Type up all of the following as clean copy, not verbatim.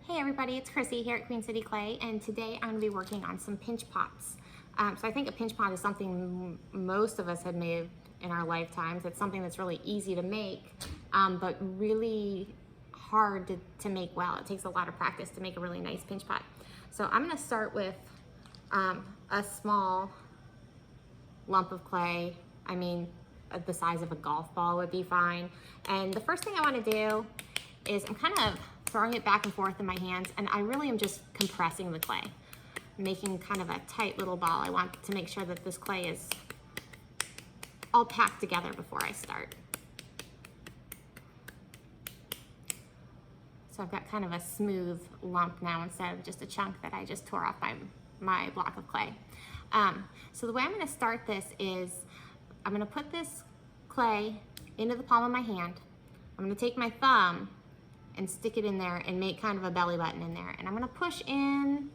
Hey everybody, it's Chrissy here at Queen City Clay, and today I'm going to be working on some pinch pots. So I think a pinch pot is something most of us have made in our lifetimes. It's something that's really easy to make, but really hard to make well. It takes a lot of practice to make a really nice pinch pot. So I'm going to start with a small lump of clay. I mean, the size of a golf ball would be fine. And the first thing I want to do is I'm kind of throwing it back and forth in my hands, and I really am just compressing the clay, making kind of a tight little ball. I want to make sure that this clay is all packed together before I start. So I've got kind of a smooth lump now instead of just a chunk that I just tore off my block of clay. So the way I'm going to start this is I'm going to put this clay into the palm of my hand. I'm going to take my thumb and stick it in there and make kind of a belly button in there. And I'm gonna push in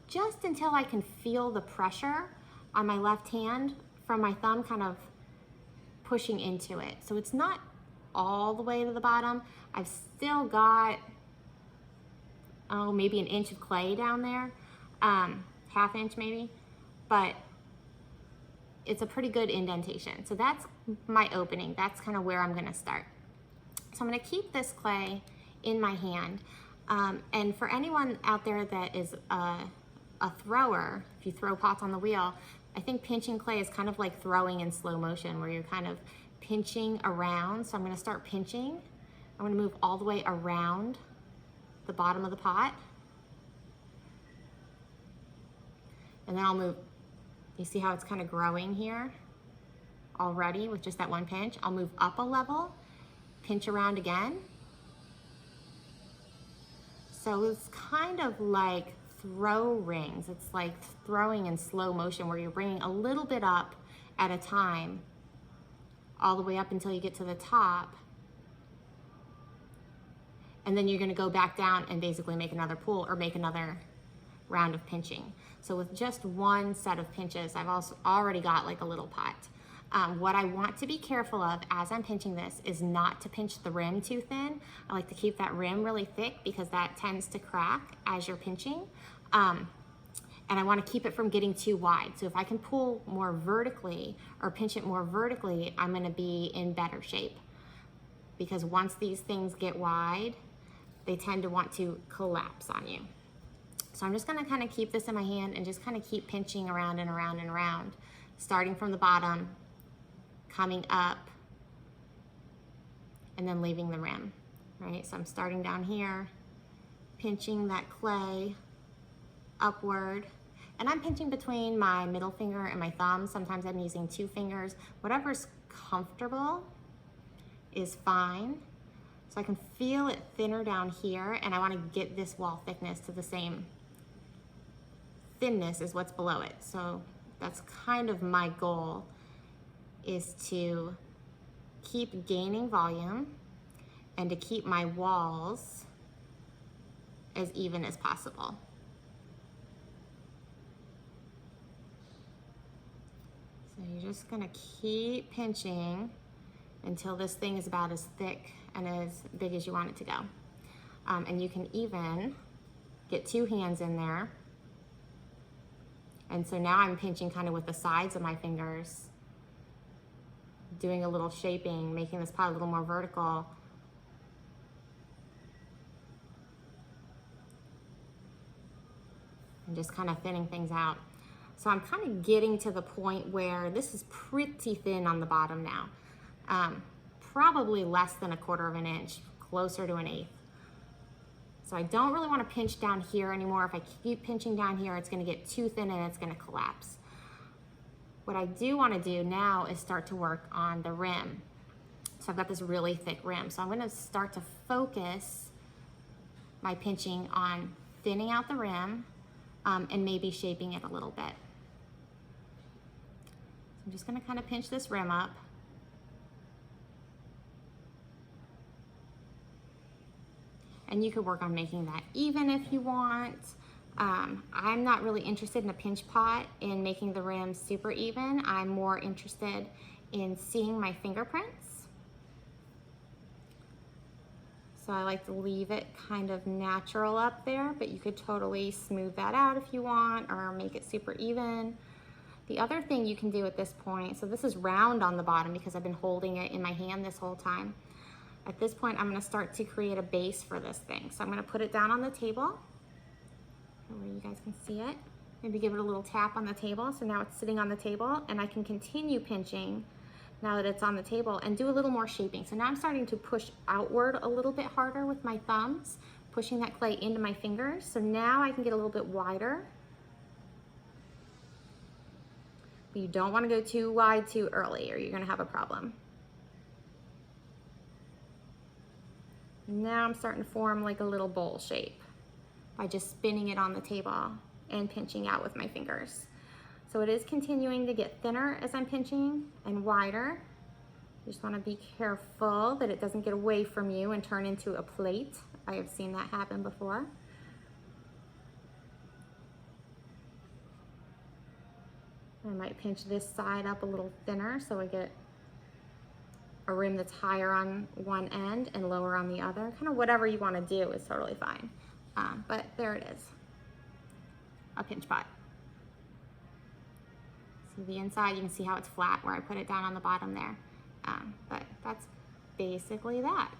just until I can feel the pressure on my left hand from my thumb kind of pushing into it. So it's not all the way to the bottom. I've still got, maybe an inch of clay down there, half inch maybe, but it's a pretty good indentation. So that's my opening. That's kind of where I'm gonna start. So I'm gonna keep this clay in my hand. And for anyone out there that is a thrower, if you throw pots on the wheel, I think pinching clay is kind of like throwing in slow motion, where you're kind of pinching around. So I'm going to start pinching. I'm going to move all the way around the bottom of the pot. And then I'll move, you see how it's kind of growing here already with just that one pinch? I'll move up a level, pinch around again. So it's kind of like throw rings. It's like throwing in slow motion, where you're bringing a little bit up at a time, all the way up until you get to the top. And then you're gonna go back down and basically make another pool or make another round of pinching. So with just one set of pinches, I've also already got like a little pot. What I want to be careful of as I'm pinching this is not to pinch the rim too thin. I like to keep that rim really thick because that tends to crack as you're pinching. And I want to keep it from getting too wide. So if I can pull more vertically or pinch it more vertically, I'm going to be in better shape. Because once these things get wide, they tend to want to collapse on you. So I'm just going to kind of keep this in my hand and just kind of keep pinching around and around and around, starting from the bottom, coming up, and then leaving the rim, right? So I'm starting down here, pinching that clay upward, and I'm pinching between my middle finger and my thumb. Sometimes I'm using 2 fingers. Whatever's comfortable is fine. So I can feel it thinner down here, and I want to get this wall thickness to the same thinness as what's below it. So that's kind of my goal, is to keep gaining volume and to keep my walls as even as possible. So you're just gonna keep pinching until this thing is about as thick and as big as you want it to go. And you can even get 2 hands in there. And so now I'm pinching kind of with the sides of my fingers, doing a little shaping, making this pot a little more vertical. And just kind of thinning things out. So I'm kind of getting to the point where this is pretty thin on the bottom now. Probably less than 1/4 of an inch, closer to 1/8. So I don't really want to pinch down here anymore. If I keep pinching down here, it's going to get too thin and it's going to collapse. What I do want to do now is start to work on the rim. So I've got this really thick rim. So I'm going to start to focus my pinching on thinning out the rim and maybe shaping it a little bit. So I'm just going to kind of pinch this rim up. And you could work on making that even if you want. I'm not really interested in a pinch pot in making the rim super even. I'm more interested in seeing my fingerprints. So So I like to leave it kind of natural up there, but you could totally smooth that out if you want, or make it super even. The other thing you can do at this point, so this is round on the bottom because I've been holding it in my hand this whole time. At this point, I'm gonna start to create a base for this thing. So I'm gonna put it down on the table, where you guys can see it. Maybe give it a little tap on the table. So now it's sitting on the table, and I can continue pinching now that it's on the table and do a little more shaping. So now I'm starting to push outward a little bit harder with my thumbs, pushing that clay into my fingers. So now I can get a little bit wider. But you don't want to go too wide too early, or you're going to have a problem. Now I'm starting to form like a little bowl shape by just spinning it on the table and pinching out with my fingers. So it is continuing to get thinner as I'm pinching and wider. You just want to be careful that it doesn't get away from you and turn into a plate. I have seen that happen before. I might pinch this side up a little thinner so I get a rim that's higher on one end and lower on the other. Kind of whatever you want to do is totally fine. But there it is, a pinch pot. See the inside, you can see how it's flat where I put it down on the bottom there. But that's basically that.